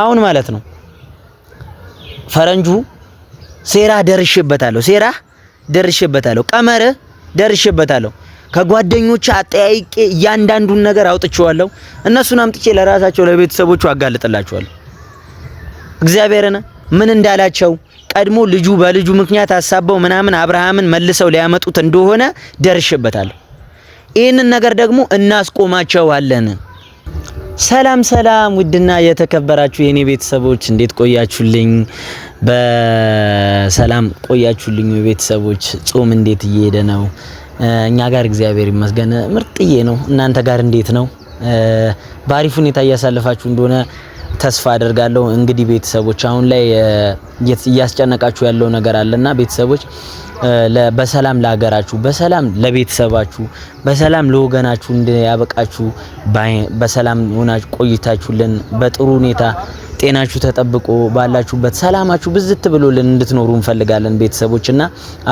አሁን ማለት ነው ፈረንጁ ሴራ ደርሼበታለሁ ቀመር ደርሼበታለሁ ከጓደኞች አጠያይቄ እያንዳንዱን ነገር አውጥቼዋለሁ እነሱን አምጥቼ ለራሳቸው ለቤተሰቦቹ አጋልጥላቸዋለሁ እግዚአብሔርን ምን እንዳላቸው ቀድሞ ልጁ በልጁ ምክንያት አሳበው ምናምን አብርሃምን መልሰው ሊያመጡት እንደሆነ ደርሼበታለሁ ይሄንን ነገር ደግሞ እናስቆማቸዋለን ሰላም ውድና የተከበራችሁ የኔ ቤተሰቦች እንዴት ቆያችሁልኝ በሰላም ቆያችሁልኝ ቤተሰቦች ጾም እንዴት እየሄደ ነው እኛ ጋር እግዚአብሔር ይመስገን ምርጥዬ ነው እናንተ ጋር እንዴት ነው ባሪፍ ሁኔታ እያሳለፋችሁ እንደሆነ ተስፋ አደርጋለሁ እንግዲህ ቤተሰቦች አሁን ላይ እያስጨነቃችሁ ያለው ነገር አለና ቤተሰቦች በሰላም ለሀገራችሁ በሰላም ለቤተሰባችሁ በሰላም ለወገናችሁ እንዲያበቃችሁ በሰላም ሆናችሁ ቆይታችሁልን በጥሩ ሁኔታ ጤናችሁ ተጠብቆ ባላችሁበት ሰላማችሁ ብዝት ብሎልን እንድትኖሩ እንፈልጋለን ቤተሰቦችና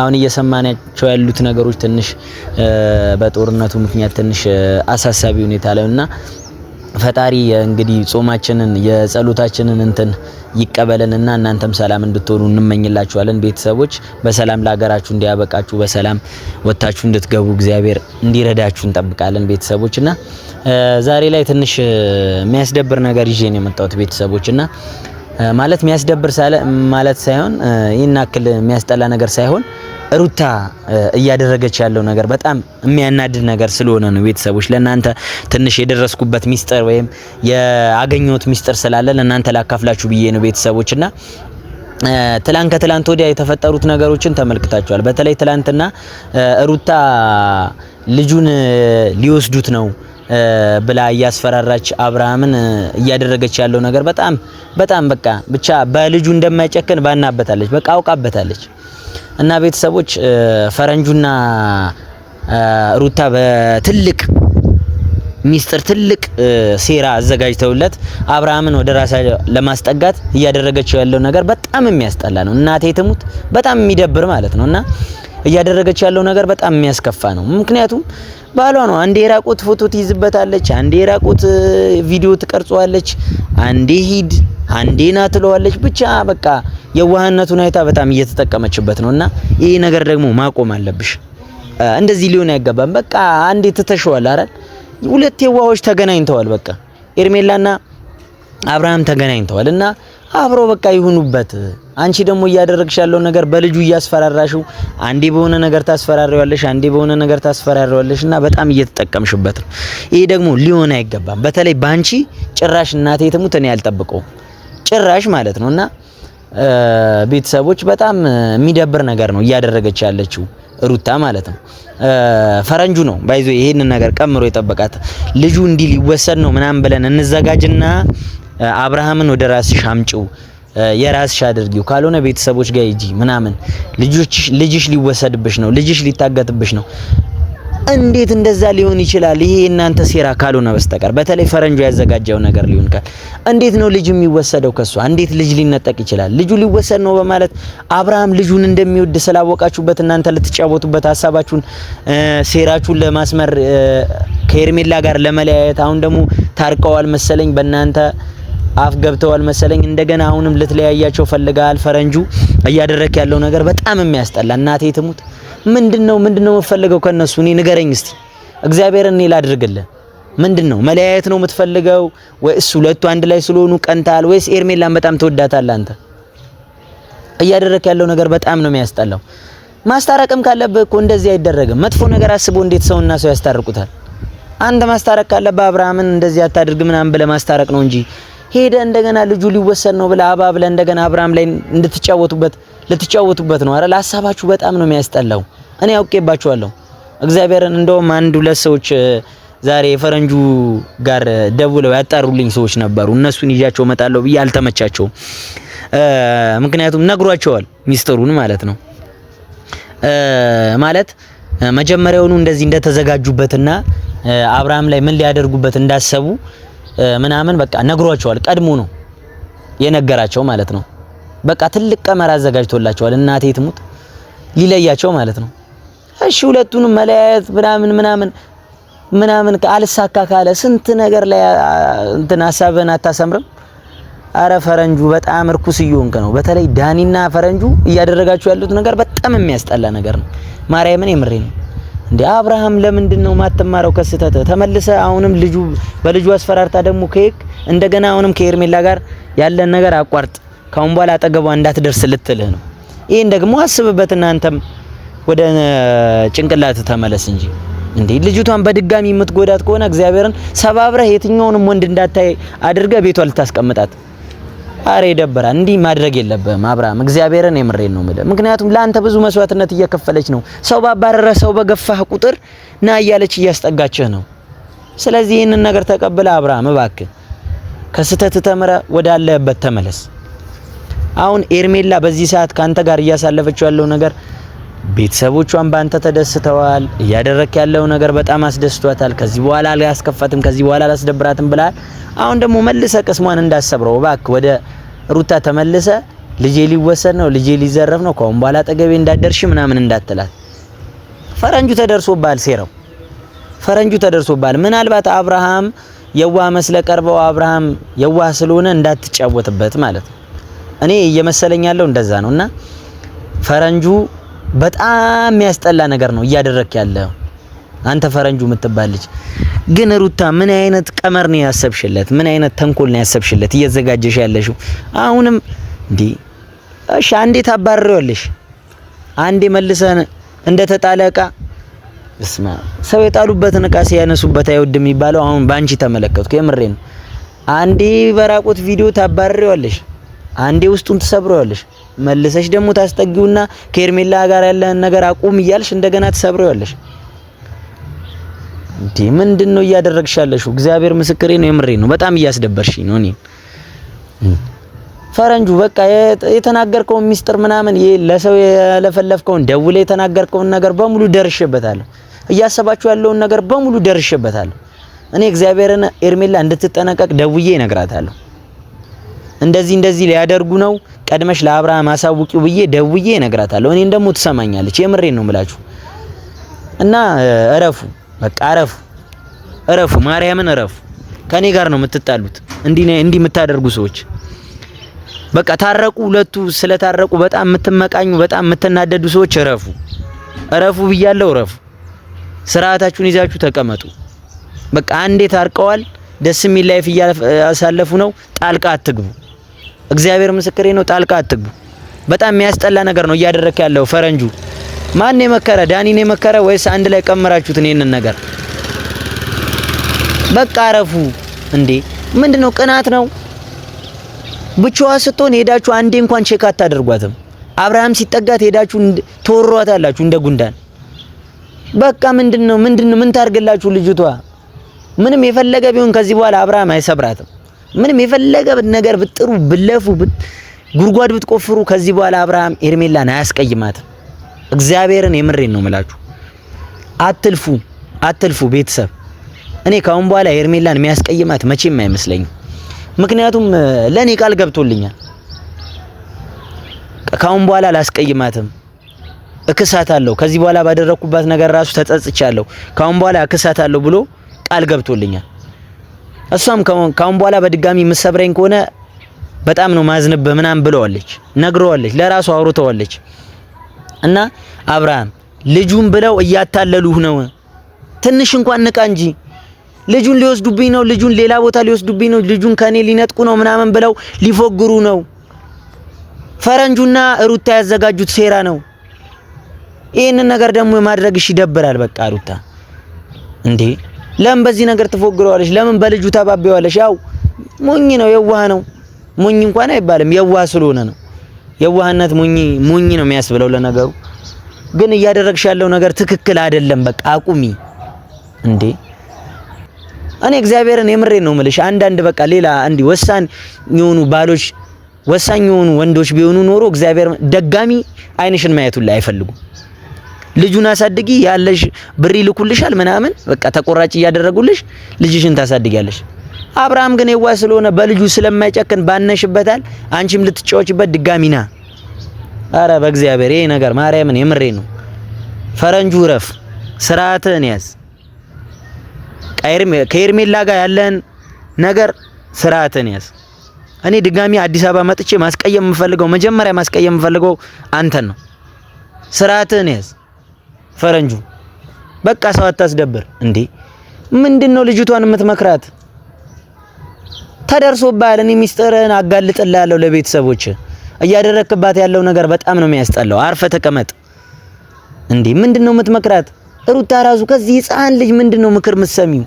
አሁን እየሰማናቸው ያሉት ነገሮች ትንሽ በጦርነቱ ምክንያት ትንሽ አሳሳቢ ሁኔታ አለና ፈጣሪ እንግዲህ ጾማችንን የጸሎታችንን እንትን ይቀበለንና እናንተም ሰላም እንድትሆኑ እንመኝላችኋለን ቤተሰቦች በሰላም ለሀገራችሁ እንዲያበቃችሁ በሰላም ወጣችሁ እንድትገቡ እግዚአብሔር እንዲረዳችሁ እንጠብቃለን ቤተሰቦችና ዛሬ ላይ ትንሽ የሚያስደብር ነገር ይዤ ነው የመጣሁት ቤተሰቦችና ማለት የሚያስደብር ማለት ሳይሆን ይናክል የሚያስጠላ ነገር ሳይሆን ሩታ እያደረገች ያለው ነገር በጣም የሚያናድድ ነገር ስለሆነ ነው ቤተሰቦች ለናንተ ትንሽ የደረስኩበት ሚስጥር ወይም ያገኘሁት ሚስጥር ስላለ ለናንተ ላካፍላችሁ ብዬ ነው ቤተሰቦችና ከትላንት ወዲያ የተፈጠሩት ነገሮችን ተመልክታችኋል በተለይ ትላንትና ሩታ ልጁን ሊወስዱት ነው ብላ እያስፈራራች አብርሃምን እያደረገች ያለው ነገር በጣም በቃ ብቻ በልጁ እንደማይጨክን ባናበታለች በቃ አውቃበታለች እና ቤተሰቦች ፈረንጁና ሩታ በትልቅ ሚስጥር ትልቅ ሴራ አዘጋጅተውለት አብርሃምን ወደ ራሳ ለማስጠጋት እያደረገችው ያለው ነገር በጣም የሚያስጠላ ነው እናቴ ትሙት በጣም የሚደብር ማለት ነውና እያደረገች ያለው ነገር በጣም የሚያስከፋ ነው ምክንያቱም ባሏ ነው አንዴ ራቁት ፎቶ ትይዝበታለች አንዴ ራቁት ቪዲዮ ትቀርጿለች አንዴ ሂድ አንዴ ና ትለዋለች ብቻ በቃ የዋህነቱን አይታ በጣም እየተጠቀመችበት ነውና ይሄ ነገር ደግሞ ማቆም አለብሽ እንደዚህ ሊሆን አይገባም በቃ አንዴ ተተሽዋል አይደል ሁለት የዋሆች ተገናኝተዋል በቃ ኤርሜላና አብርሃም ተገናኝተዋልና አብሮ በቃ ይሁኑበት አንቺ ደግሞ እያደረግሽ ያለው ነገር በልጁ እያስፈራራሽው አንዴ በሆነ ነገር ታስፈራሪዋለሽ አንዴ በሆነ ነገር ታስፈራሪዋለሽና በጣም እየተጠቀምሽበት ነው ይሄ ደግሞ ሊሆን አይገባም በተለይ ባንቺ ጭራሽ እናቴ ትሙት እኔ ያልጠብቀው ጭራሽ ማለት ነውና ቤተሰቦች በጣም የሚደብር ነገር ነው እያደረገች ያለችው ሩታ ማለት ነው ፈረንጁ ነው ባይዞ ይሄንን ነገር ቀምሮ የጠበቃት ልጁ እንዲ ሊወሰድ ነው ምናምን ብለን እንዘጋጅና አብርሃምን ወደ ራስሽ አምጪው የራስሽ አድርጊው ካልሆነ ቤተሰቦች ጋር ሂጂ ምናምን ልጅሽ ሊወሰድብሽ ነው ልጅሽ ሊታገትብሽ ነው እንዴት እንደዛ ሊሆን ይችላል ይሄ እናንተ ሴራ ካልሆነ በስተቀር በተለይ ፈረንጁ ያዘጋጀው ነገር ሊሆን ካል እንዴት ነው ልጅ የሚወሰደው ከሷ እንዴት ልጅ ሊነጠቅ ይችላል ልጁ ሊወሰድ ነው በማለት አብርሃም ልጁን እንደሚወድ ስላወቃችሁበት እናንተ ልትጫወቱበት ሐሳባችሁን ሴራችሁን ለማስመር ከኤርሜላ ጋር ለመለያየት አሁን ደግሞ ታርቀዋል መሰለኝ በእናንተ አፍ ገብተዋል መሰለኝ እንደገና አሁንም ልትለያያቸው ፈልጋል ፈረንጁ እያደረክ ያለው ነገር በጣም የሚያስጠላ እናቴ ትሙት ምንድነው የምትፈልገው ከነሱ እኔ ንገረኝ እስቲ እግዚአብሔርን እኔ ላድርግልህ ምንድነው መለያየት ነው የምትፈልገው ወይስ ሁለቱ አንድ ላይ ስለሆኑ ቀንታል ወይስ ኤርሜላን በጣም ተወዳታለህ አንተ እያደረክ ያለው ነገር በጣም ነው የሚያስጠላው ማስታረቅም ካለብህ እኮ እንደዚህ አይደረግም መጥፎ ነገር አስቦ እንዴት ሰውና ሰው ያስታርቁታል አንተ ማስታረቅ ካለብህ አብርሃምን እንደዚህ አታድርግ ምናምን ብለህ ማስታረቅ ነው እንጂ ሄደ እንደገና ልጁ ሊወሰድ ነው ብለ አባብለ እንደገና አብርሃም ላይ ልትጫወቱበት ነው አይደል ሐሳባችሁ በጣም ነው የሚያስጠላው እኔ አውቄባችኋለሁ እግዚአብሔርን እንደውም አንድ ሁለት ሰዎች ዛሬ የፈረንጁ ጋር ደውለው ያጣሩልኝ ሰዎች ነበሩ እነሱን ይያቸው መጣለው ብዬ አልተመቻቸው ምክንያቱም ነግሯቸዋል ሚስጥሩን ማለት ነው ማለት መጀመሪያውኑ እንደዚህ እንደተዘጋጁበትና አብርሃም ላይ ምን ሊያደርጉበት እንዳሰቡ ምናምን በቃ ነግሯቸዋል ቀድሞ ነው የነገራቸው ማለት ነው በቃ ትልቅ ቀመር አዘጋጅቶላቸዋል እናቴ ትሙት ሊለያቸው ማለት ነው እሺ ሁለቱንም መለያየት ምናምን አልሳካ ካለ ስንት ነገር ላይ እንትን ሐሳብን አታሰምርም አረ ፈረንጁ በጣም እርኩስ እየሆንክ ነው። በተለይ ዳኒና ፈረንጁ እያደረጋችሁ ያሉት ነገር በጣም የሚያስጠላ ነገር ነው። ማርያምን የምሬ ነው እንዴ። አብርሃም ለምንድነው ማትማረው ከስተተ ተመልሰ አሁንም በልጁ አስፈራርታ ደግሞ ከይክ እንደገና አሁንም ከኤርሜላ ጋር ያለን ነገር አቋርጥ፣ ካሁን በኋላ አጠገቧ እንዳትደርስ ልትልህ ነው። ይሄን ደግሞ አስብበትና አንተም ወደ ጭንቅላት ተመለስ እንጂ እንዴ ልጅቷን በድጋሚ የምትጎዳት ከሆነ እግዚአብሔርን ሰባብረህ የትኛውንም ወንድ እንዳታይ አድርገህ ቤቷ ልታስቀምጣት። አሬ ይደብራል። እንዲህ ማድረግ የለብህም አብርሃም፣ እግዚአብሔርን የምሬን ነው የምልህ። ምክንያቱም ለአንተ ብዙ መስዋዕትነት እየከፈለች ነው። ሰው ባባረረ ሰው በገፋህ ቁጥር ና እያለች እያስጠጋችህ ነው። ስለዚህ ይህንን ነገር ተቀብለህ አብርሃም እባክህ ከስተት ተምረህ ወደ አለህበት ተመለስ። አሁን ኤርሜላ በዚህ ሰዓት ካንተ ጋር እያሳለፈችው ያለው ነገር ቤተሰቦቿን ባንተ ተደስተዋል። እያደረክ ያለው ነገር በጣም አስደስቷታል። ከዚህ በኋላ አላስከፋትም፣ ከዚህ በኋላ አላስደብራትም ብላል። አሁን ደግሞ መልሰ ቅስሟን እንዳሰብረው እባክህ ወደ ሩታ ተመልሰ ልጄ ሊወሰድ ነው፣ ልጄ ሊዘረፍ ነው፣ ከአሁን በኋላ አጠገቤ እንዳደርሽ ምናምን እንዳትላት። ፈረንጁ ተደርሶባል፣ ሴራው ፈረንጁ ተደርሶባል። ምናልባት አብርሃም የዋህ መስለ ቀርበው አብርሃም የዋህ ስለሆነ እንዳትጫወትበት ማለት ነው። እኔ እየመሰለኝ ያለው እንደዛ ነውና ፈረንጁ በጣም የሚያስጠላ ነገር ነው እያደረክ ያለው አንተ ፈረንጁ የምትባል ልጅ። ግን ሩታ ምን አይነት ቀመር ነው ያሰብሽለት? ምን አይነት ተንኮል ነው ያሰብሽለት እየዘጋጀሽ ያለሽው? አሁንም እንዴ እሺ፣ አንዴ ታባረሪዋለሽ፣ አንዴ መልሰን እንደተጣለ እቃ እስማ ሰው የጣሉበትን እቃ ሲያነሱበት አይወድም የሚባለው አሁን ባንቺ ተመለከትኩ። የምሬን አንዴ በራቁት ቪዲዮ ታባረሪዋለሽ፣ አንዴ ውስጡን ትሰብረዋለሽ፣ መልሰሽ ደግሞ ታስጠጊውና ከኤርሜላ ጋር ያለን ነገር አቁም እያልሽ እንደገና ትሰብረዋለሽ። እንዴ ምንድነው እያደረግሽ ያለሽው? እግዚአብሔር ምስክሬ ነው፣ የምሬ ነው። በጣም እያስደበርሽኝ ነው። እኔ ፈረንጁ በቃ የተናገርከውን ሚስጥር ምናምን ለሰው የለፈለፍከውን ደውለ የተናገርከውን ነገር በሙሉ ደርሼበታለሁ። እያሰባችሁ ያለውን ነገር በሙሉ ደርሼበታለሁ። እኔ እግዚአብሔርን ኤርሜላ እንድትጠነቀቅ ደውዬ እነግራታለሁ። እንደዚህ ሊያደርጉ ነው፣ ቀድመሽ ለአብርሃም አሳውቂው ብዬ ደውዬ እነግራታለሁ። እኔን ደግሞ ትሰማኛለች። የምሬን ነው የምላችሁ። እና እረፉ፣ በቃ እረፉ፣ ማርያምን እረፉ። ከኔ ጋር ነው የምትጣሉት እንዲህ የምታደርጉ ሰዎች። በቃ ታረቁ። ሁለቱ ስለታረቁ በጣም የምትመቃኙ፣ በጣም የምትናደዱ ሰዎች እረፉ ብያለሁ። እረፉ፣ ስርዓታችሁን ይዛችሁ ተቀመጡ። በቃ አንዴ ታርቀዋል፣ ደስ የሚል ላይፍ እያሳለፉ ነው። ጣልቃ አትግቡ። እግዚአብሔር ምስክሬ ነው፣ ጣልቃ አትግቡ። በጣም የሚያስጠላ ነገር ነው እያደረክ ያለው ፈረንጁ። ማን የመከረ? ዳኒ ነው የመከረ ወይስ አንድ ላይ ቀመራችሁት ይሄንን ነገር? በቃ አረፉ። እንዴ ምንድነው? ቅናት ነው? ብቻዋ ስትሆን ሄዳችሁ አንዴ እንኳን ቼክ አታደርጓትም። አብርሃም ሲጠጋት ሄዳችሁ ተወሯታላችሁ እንደ ጉንዳን። በቃ ምንድነው? ምን ታርግላችሁ ልጅቷ? ምንም የፈለገ ቢሆን ከዚህ በኋላ አብርሃም አይሰብራትም። ምንም የፈለገ ነገር ብጥሩ ብለፉ ጉድጓድ ብትቆፍሩ ከዚህ በኋላ አብርሃም ኤርሜላን አያስቀይማትም። እግዚአብሔርን የምሬን ነው የምላችሁ። አትልፉ ቤተሰብ። እኔ ካሁን በኋላ ኤርሜላን የሚያስቀይማት መቼም አይመስለኝም። ምክንያቱም ለኔ ቃል ገብቶልኛል። ካሁን በኋላ ላስቀይማትም፣ እክሳታለሁ። ከዚህ በኋላ ባደረኩባት ነገር ራሱ ተጸጽቻለሁ። ካሁን በኋላ እክሳታለሁ ብሎ ቃል ገብቶልኛል። እሷም ካሁን በኋላ በድጋሚ የምትሰብረኝ ከሆነ በጣም ነው ማዝንብህ ምናምን ብለዋለች፣ ነግረዋለች፣ ለራሱ አውርተዋለች። እና አብርሃም ልጁን ብለው እያታለሉህ ነው። ትንሽ እንኳን ንቃ እንጂ። ልጁን ሊወስዱብኝ ነው፣ ልጁን ሌላ ቦታ ሊወስዱብኝ ነው፣ ልጁን ከኔ ሊነጥቁ ነው ምናምን ብለው ሊፎግሩ ነው። ፈረንጁና ሩታ ያዘጋጁት ሴራ ነው። ይሄንን ነገር ደግሞ ማድረግሽ ይደብራል። በቃ ሩታ እንዴ ለምን በዚህ ነገር ትፎግረዋለሽ? ለምን በልጁ ታባቢዋለሽ? ያው ሞኝ ነው፣ የዋህ ነው። ሞኝ እንኳን አይባልም፣ የዋህ ስለሆነ ነው። የዋህነት ሞኝ ነው የሚያስብለው። ለነገሩ ግን እያደረግሽ ያለው ነገር ትክክል አይደለም። በቃ አቁሚ እንዴ። እኔ እግዚአብሔርን የምሬን ነው የምልሽ። አንዳንድ በቃ ሌላ እንዲ ወሳኝ የሆኑ ባሎች፣ ወሳኝ የሆኑ ወንዶች ቢሆኑ ኖሮ እግዚአብሔር ደጋሚ አይንሽን ማየቱን ላይ አይፈልጉም። ልጁን አሳድጊ ያለሽ ብር ይልኩልሻል ምናምን በቃ ተቆራጭ እያደረጉልሽ ልጅሽን ታሳድጊያለሽ። አብርሃም ግን የዋህ ስለሆነ በልጁ ስለማይጨክን ባነሽበታል። አንቺም ልትጫወችበት ድጋሚና። አረ በእግዚአብሔር ይሄ ነገር ማርያምን የምሬን ነው። ፈረንጁ ረፍ፣ ስርዓትህን ያዝ። ከኤርሜላ ጋር ያለን ነገር ስርዓትህን ያዝ። እኔ ድጋሚ አዲስ አበባ መጥቼ ማስቀየም የምፈልገው መጀመሪያ ማስቀየም የምፈልገው አንተን ነው። ስርዓትህን ያዝ ፈረንጁ። በቃ ሰው አታስደብር እንዴ! ምንድነው ልጅቷን የምትመክራት? ተደርሶብሃል። እኔ ሚስጥርህን አጋልጥልሃለሁ ለቤተሰቦች። እያደረክባት ያለው ነገር በጣም ነው የሚያስጠላው። አርፈ ተቀመጥ እንዴ! ምንድነው የምትመክራት? ሩታ ራሱ ከዚህ ህፃን ልጅ ምንድነው ምክር የምትሰሚው?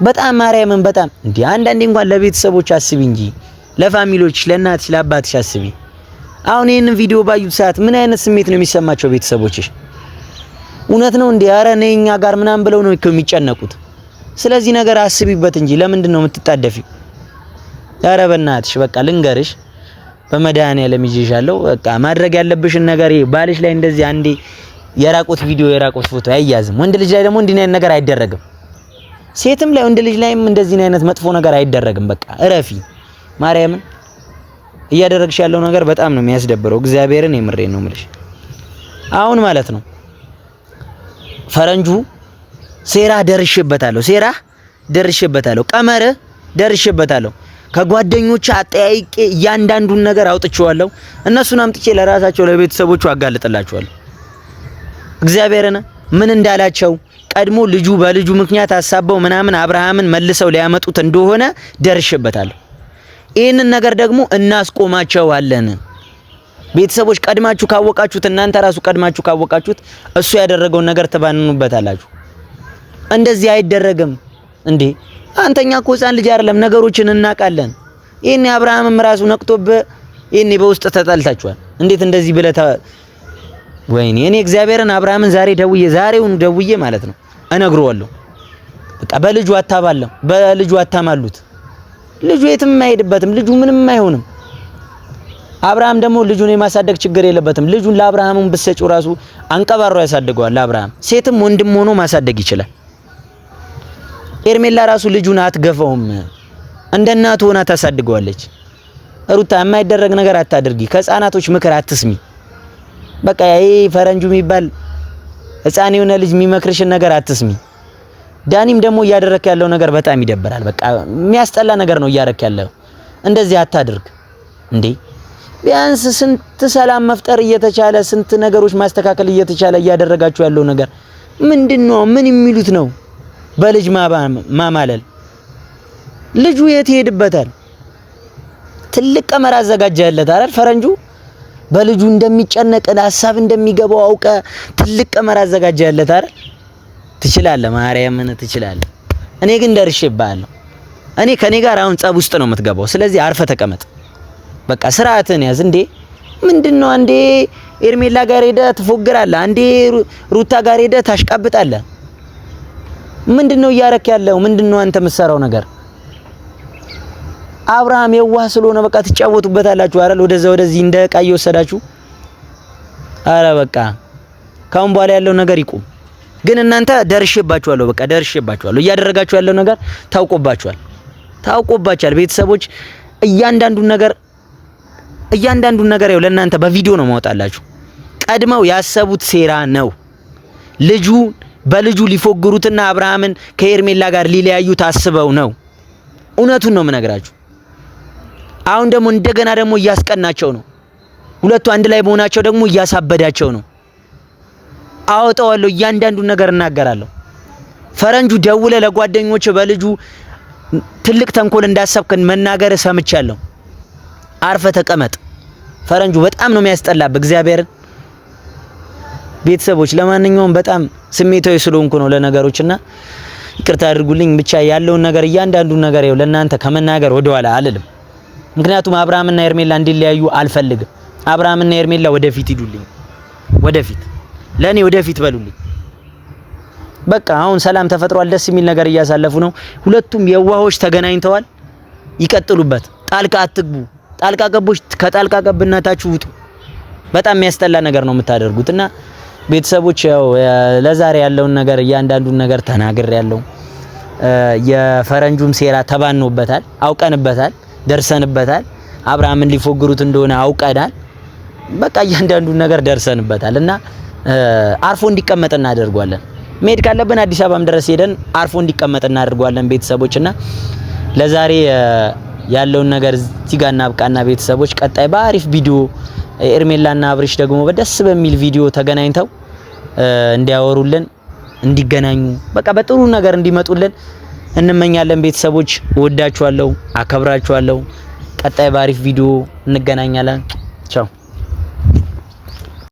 በጣም ማርያምን በጣም እንዴ! አንዳንዴ እንኳን ለቤተሰቦች አስቢ እንጂ ለፋሚሊዎች፣ ለእናትሽ ለአባትሽ አስቢ። አሁን ይሄንን ቪዲዮ ባዩት ሰዓት ምን አይነት ስሜት ነው የሚሰማቸው ቤተሰቦችሽ? እውነት ነው እንዴ? ኧረ ነይ እኛ ጋር ምናምን ብለው ነው የሚጨነቁት። ስለዚህ ነገር አስቢበት እንጂ ለምንድን ነው የምትጣደፊው? ኧረ በእናትሽ በቃ ልንገርሽ፣ በመድኃኒዓለም ይዤሻለሁ። በቃ ማድረግ ያለብሽን ነገር ባልሽ ላይ እንደዚህ አንዴ የራቆት ቪዲዮ የራቆት ፎቶ አይያዝም። ወንድ ልጅ ላይ ደግሞ እንዲህ አይነት ነገር አይደረግም። ሴትም ላይ ወንድ ልጅ ላይም እንደዚህ አይነት መጥፎ ነገር አይደረግም። በቃ እረፊ ማርያምን። እያደረግሽ ያለው ነገር በጣም ነው የሚያስደብረው። እግዚአብሔርን የምሬን ነው የምልሽ። አሁን ማለት ነው ፈረንጁ ሴራ ደርሼበታለሁ፣ ቀመር ደርሼበታለሁ። ከጓደኞች አጠያይቄ እያንዳንዱን ነገር አውጥቼዋለሁ። እነሱን አምጥቼ ለራሳቸው ለቤተሰቦቹ አጋልጥላቸዋለሁ። እግዚአብሔርን ምን እንዳላቸው ቀድሞ ልጁ በልጁ ምክንያት አሳበው ምናምን አብርሃምን መልሰው ሊያመጡት እንደሆነ ደርሼበታለሁ። ይህንን ነገር ደግሞ እናስቆማቸዋለን። ቤተሰቦች ቀድማችሁ ካወቃችሁት፣ እናንተ ራሱ ቀድማችሁ ካወቃችሁት እሱ ያደረገውን ነገር ተባንኑበታላችሁ። እንደዚህ አይደረግም እንዴ! አንተኛ እኮ ህፃን ልጅ አይደለም፣ ነገሮችን እናውቃለን። ይሄኔ አብርሃምም ራሱ ነቅቶብህ ይሄኔ በውስጥ ተጣልታችኋል። እንዴት እንደዚህ ብለህ ወይኔ! እኔ እግዚአብሔርን አብርሃምን ዛሬውን ደውዬ ማለት ነው እነግረዋለሁ። በቃ በልጁ አታባለው፣ በልጁ አታማሉት። ልጁ የትም አይሄድበትም። ልጁ ምንም አይሆንም። አብርሃም ደግሞ ልጁን የማሳደግ ችግር የለበትም። ልጁን ለአብርሃምም ብትሰጪው ራሱ አንቀባሮ ያሳድገዋል። አብርሃም ሴትም ወንድም ሆኖ ማሳደግ ይችላል። ኤርሜላ ራሱ ልጁን አትገፋውም፣ እንደ እናቱ ሆና ታሳድገዋለች። ሩታ የማይደረግ ነገር አታድርጊ፣ ከህፃናቶች ምክር አትስሚ። በቃ ይሄ ፈረንጁ የሚባል ህፃን የሆነ ልጅ የሚመክርሽን ነገር አትስሚ። ዳኒም ደግሞ እያደረክ ያለው ነገር በጣም ይደብራል። በቃ የሚያስጠላ ነገር ነው እያደረክ ያለው። እንደዚህ አታድርግ እንዴ! ቢያንስ ስንት ሰላም መፍጠር እየተቻለ ስንት ነገሮች ማስተካከል እየተቻለ እያደረጋችሁ ያለው ነገር ምንድነው? ምን የሚሉት ነው? በልጅ ማማለል። ልጁ የት ይሄድበታል? ትልቅ ቀመር አዘጋጀለት አይደል ፈረንጁ? በልጁ እንደሚጨነቅ ለሐሳብ እንደሚገባው አውቀ ትልቅ ቀመር አዘጋጀለት አይደል? ትችላለህ፣ ማርያምን ትችላለህ። እኔ ግን ደርሼብሃለሁ። እኔ ከኔ ጋር አሁን ጸብ ውስጥ ነው የምትገባው። ስለዚህ አርፈ ተቀመጥ። በቃ ስርዓትን ያዝ እንዴ! ምንድነው? አንዴ ኤርሜላ ጋር ሄደህ ትፎግራለህ፣ አንዴ ሩታ ጋር ሄደህ ታሽቃብጣለህ። ምንድነው እያረክ ያለው? ምንድነው አንተ የምትሰራው ነገር? አብርሃም የዋህ ስለሆነ በቃ ትጫወቱበታላችሁ አይደል? ወደዚህ እንደ ዕቃ እየወሰዳችሁ። አረ በቃ ካሁን በኋላ ያለው ነገር ይቁም። ግን እናንተ ደርሼባችኋለሁ፣ በቃ ደርሼባችኋለሁ። እያደረጋችሁ ያለው ነገር ታውቆባችኋል። ቤተሰቦች እያንዳንዱን ነገር ያው ለእናንተ በቪዲዮ ነው ማውጣላችሁ። ቀድመው ያሰቡት ሴራ ነው። በልጁ ሊፎግሩትና አብርሃምን ከኤርሜላ ጋር ሊለያዩት አስበው ነው። እውነቱን ነው የምነግራችሁ። አሁን ደግሞ እንደገና ደግሞ እያስቀናቸው ነው። ሁለቱ አንድ ላይ መሆናቸው ደግሞ እያሳበዳቸው ነው። አወጣዋለሁ፣ እያንዳንዱን ነገር እናገራለሁ። ፈረንጁ ደውለ ለጓደኞች በልጁ ትልቅ ተንኮል እንዳሰብከን መናገር ሰምቻለሁ። አርፈ ተቀመጥ ፈረንጁ። በጣም ነው የሚያስጠላብ እግዚአብሔርን። ቤተሰቦች ለማንኛውም በጣም ስሜታዊ ስለሆንኩ ነው ለነገሮችና ይቅርታ አድርጉልኝ። ብቻ ያለውን ነገር እያንዳንዱን ነገር ይኸው ለእናንተ ከመናገር ወደኋላ አልልም። ምክንያቱም አብርሃምና ኤርሜላ እንዲለያዩ አልፈልግም። አብርሃምና ኤርሜላ ወደፊት ሂዱልኝ፣ ወደፊት ለኔ ወደፊት በሉልኝ። በቃ አሁን ሰላም ተፈጥሯል። ደስ የሚል ነገር እያሳለፉ ነው። ሁለቱም የዋሆች ተገናኝተዋል። ይቀጥሉበት። ጣልቃ አትግቡ። ጣልቃ ገቦች ከጣልቃ ገብነታችሁ ውጡ። በጣም የሚያስጠላ ነገር ነው የምታደርጉትና ቤተሰቦች ያው ለዛሬ ያለውን ነገር እያንዳንዱን ነገር ተናግሬያለሁ። የፈረንጁም ሴራ ተባኖበታል፣ አውቀንበታል፣ ደርሰንበታል። አብርሃምን ሊፎግሩት እንደሆነ አውቀናል። በቃ እያንዳንዱን ነገር ደርሰንበታል እና አርፎ እንዲቀመጥ እናደርጋለን። መሄድ ካለብን አዲስ አበባም ድረስ ሄደን አርፎ እንዲቀመጥ እናደርጋለን ቤተሰቦችና ለዛሬ ያለውን ነገር እዚህ ጋር እናብቃና ቤተሰቦች ቀጣይ በአሪፍ ቪዲዮ ኤርሜላና አብርሽ ደግሞ በደስ በሚል ቪዲዮ ተገናኝተው እንዲያወሩልን እንዲገናኙ በቃ በጥሩ ነገር እንዲመጡልን እንመኛለን። ቤተሰቦች ወዳችኋለሁ፣ አከብራችኋለሁ። ቀጣይ በአሪፍ ቪዲዮ እንገናኛለን።